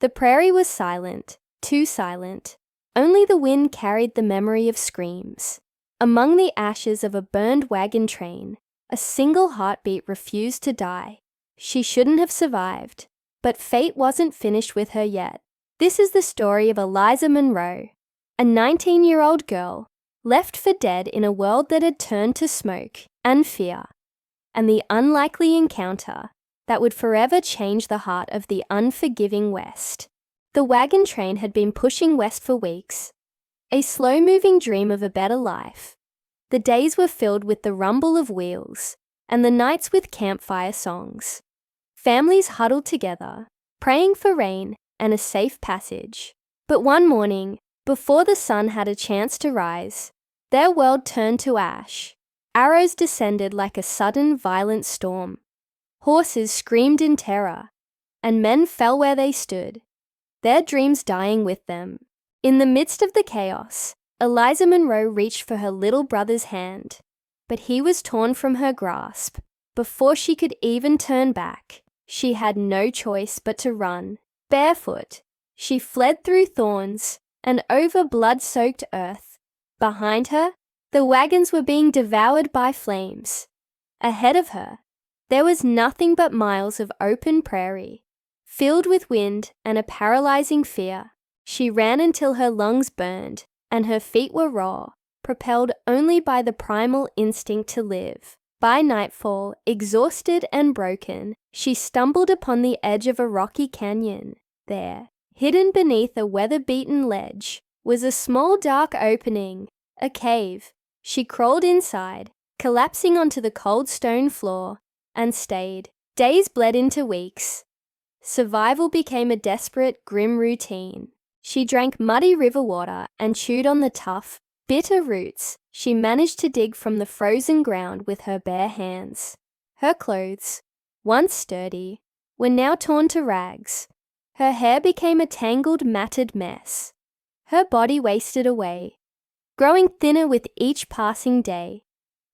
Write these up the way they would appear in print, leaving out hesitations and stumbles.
The prairie was silent, too silent. Only the wind carried the memory of screams. Among the ashes of a burned wagon train, a single heartbeat refused to die. She shouldn't have survived, but fate wasn't finished with her yet. This is the story of Eliza Monroe, a 19-year-old girl left for dead in a world that had turned to smoke and fear, and the unlikely encounter that would forever change the heart of the unforgiving West. The wagon train had been pushing west for weeks, a slow-moving dream of a better life. The days were filled with the rumble of wheels, and the nights with campfire songs. Families huddled together, praying for rain and a safe passage. But one morning, before the sun had a chance to rise, their world turned to ash. Arrows descended like a sudden, violent storm. Horses screamed in terror, and men fell where they stood, their dreams dying with them. In the midst of the chaos, Eliza Monroe reached for her little brother's hand, but he was torn from her grasp. Before she could even turn back, she had no choice but to run. Barefoot, she fled through thorns and over blood-soaked earth. Behind her, the wagons were being devoured by flames. Ahead of her, there was nothing but miles of open prairie, filled with wind and a paralyzing fear. She ran until her lungs burned and her feet were raw, propelled only by the primal instinct to live. By nightfall, exhausted and broken, she stumbled upon the edge of a rocky canyon. There, hidden beneath a weather-beaten ledge, was a small dark opening, a cave. She crawled inside, collapsing onto the cold stone floor, and stayed. Days bled into weeks. Survival became a desperate, grim routine. She drank muddy river water and chewed on the tough, bitter roots she managed to dig from the frozen ground with her bare hands. Her clothes, once sturdy, were now torn to rags. Her hair became a tangled, matted mess. Her body wasted away, growing thinner with each passing day.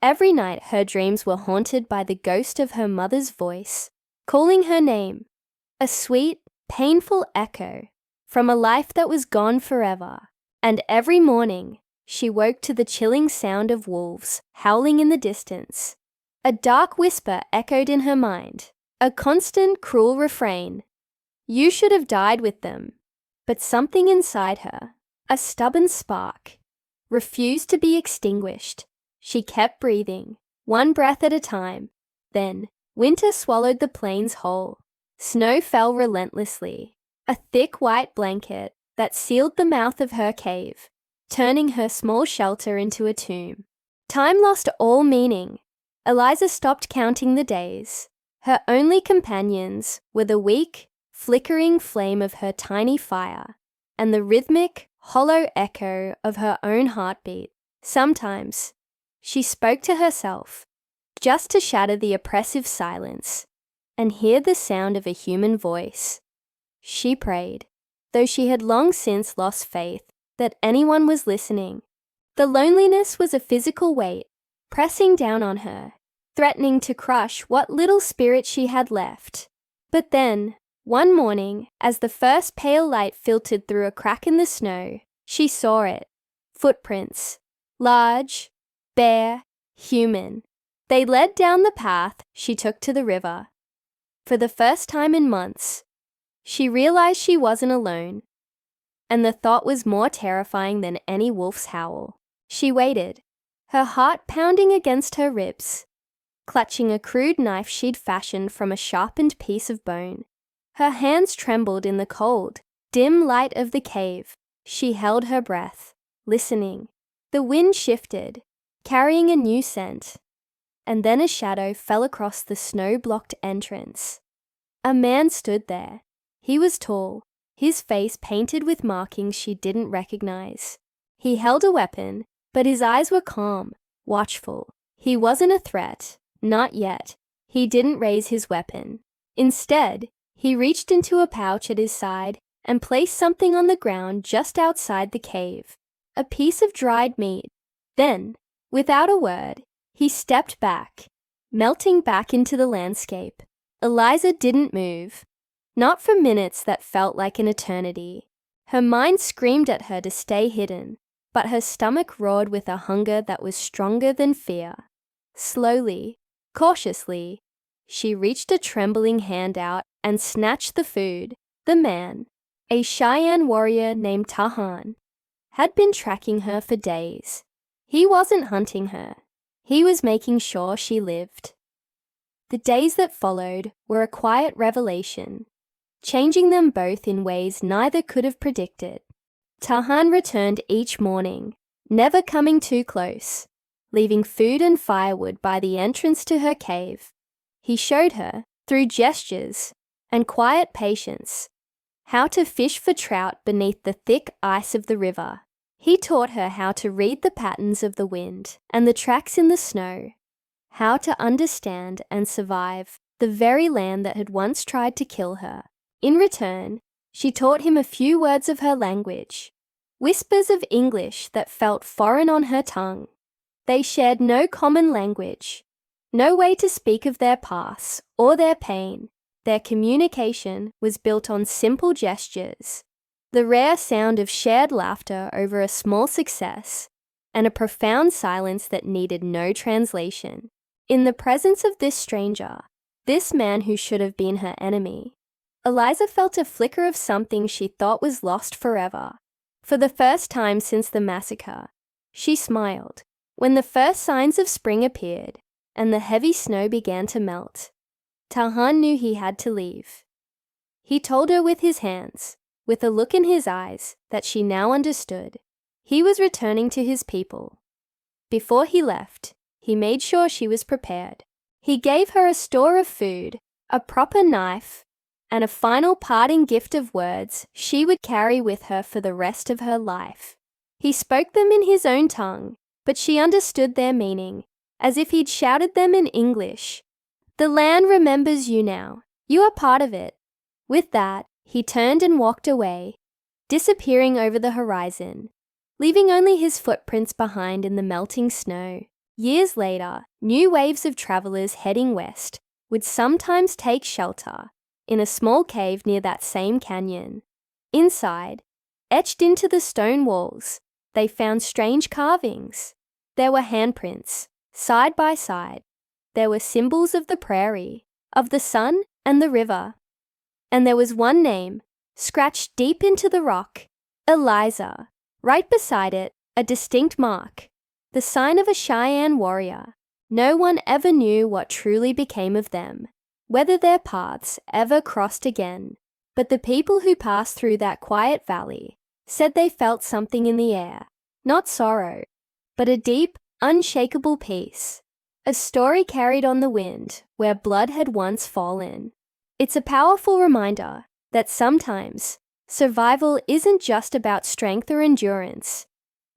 Every night her dreams were haunted by the ghost of her mother's voice, calling her name, a sweet, painful echo from a life that was gone forever. And every morning, she woke to the chilling sound of wolves howling in the distance. A dark whisper echoed in her mind, a constant, cruel refrain. You should have died with them. But something inside her, a stubborn spark, refused to be extinguished. She kept breathing, one breath at a time. Then, winter swallowed the plains whole. Snow fell relentlessly, a thick white blanket that sealed the mouth of her cave, turning her small shelter into a tomb. Time lost all meaning. Eliza stopped counting the days. Her only companions were the weak, flickering flame of her tiny fire and the rhythmic, hollow echo of her own heartbeat. Sometimes, she spoke to herself, just to shatter the oppressive silence and hear the sound of a human voice. She prayed, though she had long since lost faith that anyone was listening. The loneliness was a physical weight, pressing down on her, threatening to crush what little spirit she had left. But then, one morning, as the first pale light filtered through a crack in the snow, she saw it. Footprints, large, bare, human. They led down the path she took to the river. For the first time in months, she realized she wasn't alone, and the thought was more terrifying than any wolf's howl. She waited, her heart pounding against her ribs, clutching a crude knife she'd fashioned from a sharpened piece of bone. Her hands trembled in the cold, dim light of the cave. She held her breath, listening. The wind shifted, carrying a new scent, and then a shadow fell across the snow-blocked entrance. A man stood there. He was tall, his face painted with markings she didn't recognize. He held a weapon, but his eyes were calm, watchful. He wasn't a threat, not yet. He didn't raise his weapon. Instead, he reached into a pouch at his side and placed something on the ground just outside the cave, a piece of dried meat. Then, without a word, he stepped back, melting back into the landscape. Eliza didn't move. not for minutes that felt like an eternity. Her mind screamed at her to stay hidden, but her stomach roared with a hunger that was stronger than fear. Slowly, cautiously, she reached a trembling hand out and snatched the food. The man, a Cheyenne warrior named Tahan, had been tracking her for days. He wasn't hunting her. He was making sure she lived. The days that followed were a quiet revelation, changing them both in ways neither could have predicted. Tahan returned each morning, never coming too close, leaving food and firewood by the entrance to her cave. He showed her, through gestures and quiet patience, how to fish for trout beneath the thick ice of the river. He taught her how to read the patterns of the wind and the tracks in the snow, how to understand and survive the very land that had once tried to kill her. In return, she taught him a few words of her language, whispers of English that felt foreign on her tongue. They shared no common language, no way to speak of their past or their pain. Their communication was built on simple gestures, the rare sound of shared laughter over a small success, and a profound silence that needed no translation. In the presence of this stranger, this man who should have been her enemy, Eliza felt a flicker of something she thought was lost forever. For the first time since the massacre, she smiled when the first signs of spring appeared and the heavy snow began to melt. Tahan knew he had to leave. He told her with his hands, with a look in his eyes that she now understood. He was returning to his people. Before he left, he made sure she was prepared. He gave her a store of food, a proper knife, and a final parting gift of words she would carry with her for the rest of her life. He spoke them in his own tongue, but she understood their meaning, as if he'd shouted them in English. "The land remembers you now. You are part of it." With that, he turned and walked away, disappearing over the horizon, leaving only his footprints behind in the melting snow. Years later, new waves of travelers heading west would sometimes take shelter in a small cave near that same canyon. Inside, etched into the stone walls, they found strange carvings. There were handprints, side by side. There were symbols of the prairie, of the sun and the river. And there was one name, scratched deep into the rock, Eliza. Right beside it, a distinct mark, the sign of a Cheyenne warrior. No one ever knew what truly became of them, whether their paths ever crossed again. But the people who passed through that quiet valley said they felt something in the air, not sorrow, but a deep, unshakable peace. A story carried on the wind where blood had once fallen. It's a powerful reminder that sometimes survival isn't just about strength or endurance.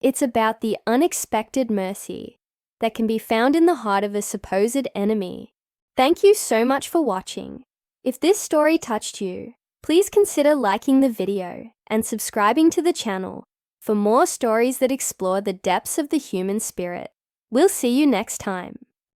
It's about the unexpected mercy that can be found in the heart of a supposed enemy. Thank you so much for watching. If this story touched you, please consider liking the video and subscribing to the channel for more stories that explore the depths of the human spirit. We'll see you next time.